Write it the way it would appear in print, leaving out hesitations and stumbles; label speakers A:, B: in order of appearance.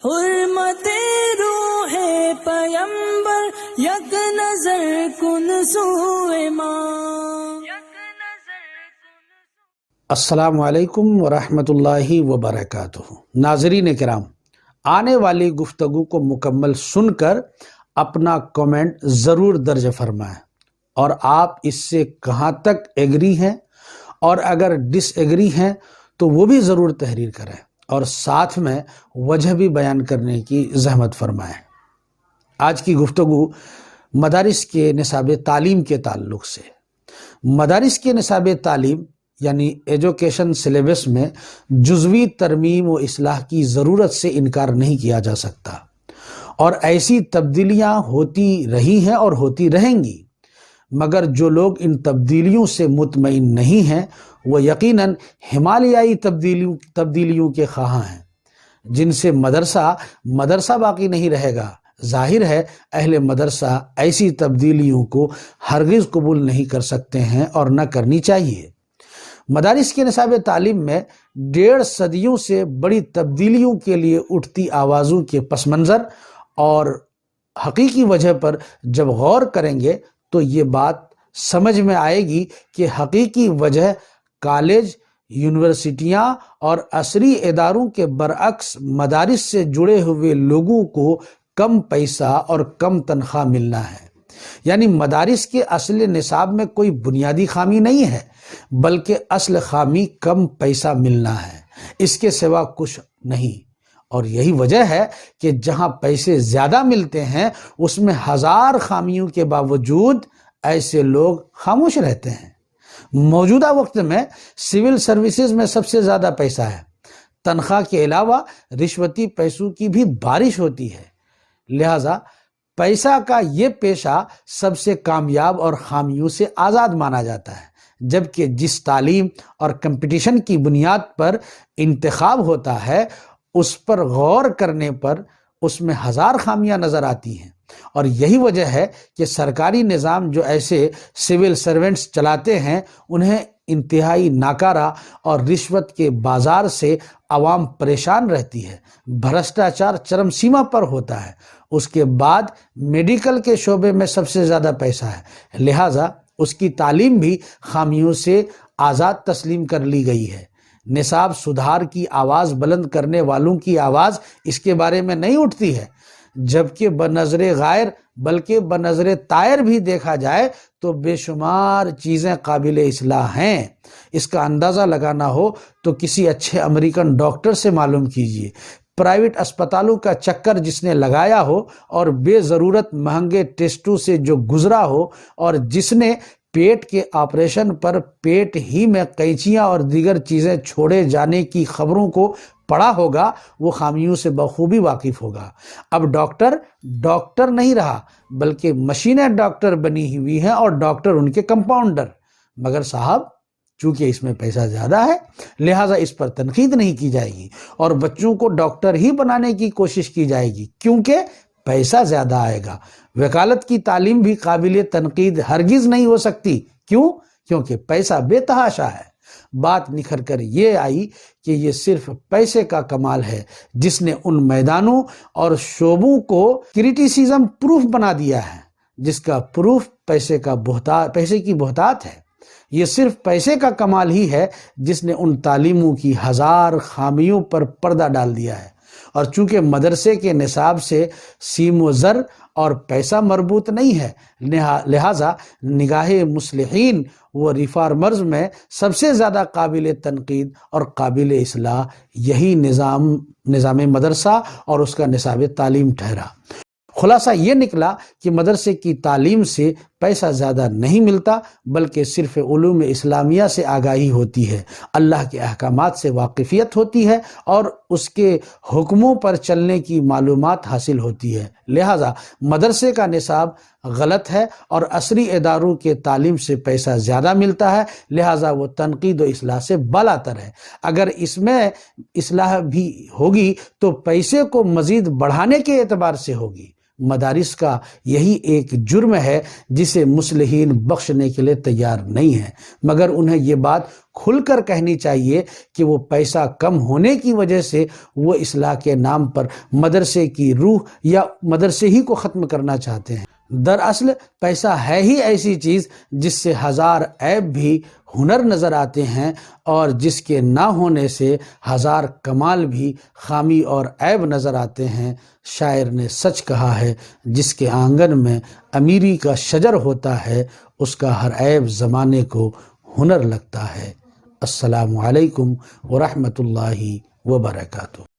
A: حرمت روح پیمبر یک نظر کن سوئے ماں.
B: السلام علیکم ورحمۃ اللہ وبرکاتہ. ناظرین کرام، آنے والی گفتگو کو مکمل سن کر اپنا کمنٹ ضرور درج فرمائیں، اور آپ اس سے کہاں تک ایگری ہیں اور اگر ڈس ایگری ہیں تو وہ بھی ضرور تحریر کریں، اور ساتھ میں وجہ بھی بیان کرنے کی زحمت فرمائیں. آج کی گفتگو مدارس کے نصاب تعلیم کے تعلق سے. مدارس کے نصاب تعلیم یعنی ایجوکیشن سلیبس میں جزوی ترمیم و اصلاح کی ضرورت سے انکار نہیں کیا جا سکتا، اور ایسی تبدیلیاں ہوتی رہی ہیں اور ہوتی رہیں گی، مگر جو لوگ ان تبدیلیوں سے مطمئن نہیں ہیں وہ یقیناً ہمالیائی تبدیلیوں کے خواہاں ہیں، جن سے مدرسہ باقی نہیں رہے گا. ظاہر ہے اہل مدرسہ ایسی تبدیلیوں کو ہرگز قبول نہیں کر سکتے ہیں اور نہ کرنی چاہیے. مدارس کے نصاب تعلیم میں 1.5 صدیوں سے بڑی تبدیلیوں کے لیے اٹھتی آوازوں کے پس منظر اور حقیقی وجہ پر جب غور کریں گے تو یہ بات سمجھ میں آئے گی کہ حقیقی وجہ کالج، یونیورسٹیاں اور عصری اداروں کے برعکس مدارس سے جڑے ہوئے لوگوں کو کم پیسہ اور کم تنخواہ ملنا ہے. یعنی مدارس کے اصل نصاب میں کوئی بنیادی خامی نہیں ہے، بلکہ اصل خامی کم پیسہ ملنا ہے، اس کے سوا کچھ نہیں. اور یہی وجہ ہے کہ جہاں پیسے زیادہ ملتے ہیں اس میں 1000 خامیوں کے باوجود ایسے لوگ خاموش رہتے ہیں. موجودہ وقت میں سول سروسز میں سب سے زیادہ پیسہ ہے. تنخواہ کے علاوہ رشوتی پیسوں کی بھی بارش ہوتی ہے، لہذا پیسہ کا یہ پیشہ سب سے کامیاب اور خامیوں سے آزاد مانا جاتا ہے. جبکہ جس تعلیم اور کمپٹیشن کی بنیاد پر انتخاب ہوتا ہے اس پر غور کرنے پر اس میں 1000 خامیاں نظر آتی ہیں. اور یہی وجہ ہے کہ سرکاری نظام جو ایسے سول سرونٹس چلاتے ہیں انہیں انتہائی ناکارہ اور رشوت کے بازار سے عوام پریشان رہتی ہے. بھرشٹاچار چرم سیما پر ہوتا ہے. اس کے بعد میڈیکل کے شعبے میں سب سے زیادہ پیسہ ہے، لہٰذا اس کی تعلیم بھی خامیوں سے آزاد تسلیم کر لی گئی ہے. نصاب سدھار کی آواز بلند کرنے والوں کی آواز اس کے بارے میں نہیں اٹھتی ہے، جبکہ بنظر غائر بلکہ بنظر طائر بھی دیکھا جائے تو بے شمار چیزیں قابل اصلاح ہیں. اس کا اندازہ لگانا ہو تو کسی اچھے امریکن ڈاکٹر سے معلوم کیجیے. پرائیویٹ اسپتالوں کا چکر جس نے لگایا ہو اور بے ضرورت مہنگے ٹیسٹوں سے جو گزرا ہو، اور جس نے پیٹ کے آپریشن پر پیٹ ہی میں قینچیاں اور دیگر چیزیں چھوڑے جانے کی خبروں کو پڑھا ہوگا، وہ خامیوں سے بخوبی واقف ہوگا. اب ڈاکٹر نہیں رہا بلکہ مشینیں ڈاکٹر بنی ہوئی ہیں اور ڈاکٹر ان کے کمپاؤنڈر. مگر صاحب چونکہ اس میں پیسہ زیادہ ہے لہٰذا اس پر تنقید نہیں کی جائے گی اور بچوں کو ڈاکٹر ہی بنانے کی کوشش کی جائے گی، کیونکہ پیسہ زیادہ آئے گا. وکالت کی تعلیم بھی قابل تنقید ہرگز نہیں ہو سکتی. کیوں؟ کیونکہ پیسہ بے تحاشا ہے. بات نکھر کر یہ آئی کہ یہ صرف پیسے کا کمال ہے جس نے ان میدانوں اور شعبوں کو کریٹیسزم پروف بنا دیا ہے جس کا پروف پیسے کی بہتات ہے. یہ صرف پیسے کا کمال ہی ہے جس نے ان تعلیموں کی 1000 خامیوں پر پردہ ڈال دیا ہے. اور چونکہ مدرسے کے نصاب سے سیم و زر اور پیسہ مربوط نہیں ہے، لہٰذا نگاہ مصلحین و ریفارمرز میں سب سے زیادہ قابل تنقید اور قابل اصلاح یہی نظام مدرسہ اور اس کا نصاب تعلیم ٹھہرا. خلاصہ یہ نکلا کہ مدرسے کی تعلیم سے پیسہ زیادہ نہیں ملتا، بلکہ صرف علوم اسلامیہ سے آگاہی ہوتی ہے، اللہ کے احکامات سے واقفیت ہوتی ہے اور اس کے حکموں پر چلنے کی معلومات حاصل ہوتی ہے. لہٰذا مدرسے کا نصاب غلط ہے اور عصری اداروں کے تعلیم سے پیسہ زیادہ ملتا ہے، لہٰذا وہ تنقید و اصلاح سے بالاتر ہے. اگر اس میں اصلاح بھی ہوگی تو پیسے کو مزید بڑھانے کے اعتبار سے ہوگی، مدارس کا یہی ایک جرم ہے جسے مصلحین بخشنے کے لیے تیار نہیں ہیں، مگر انہیں یہ بات کھل کر کہنی چاہیے کہ وہ پیسہ کم ہونے کی وجہ سے وہ اصلاح کے نام پر مدرسے کی روح یا مدرسے ہی کو ختم کرنا چاہتے ہیں۔ دراصل پیسہ ہے ہی ایسی چیز جس سے ہزار عیب بھی ہنر نظر آتے ہیں، اور جس کے نہ ہونے سے ہزار کمال بھی خامی اور عیب نظر آتے ہیں۔ شاعر نے سچ کہا ہے، جس کے آنگن میں امیری کا شجر ہوتا ہے اس کا ہر عیب زمانے کو ہنر لگتا ہے۔ السلام علیکم ورحمۃ اللہ وبرکاتہ۔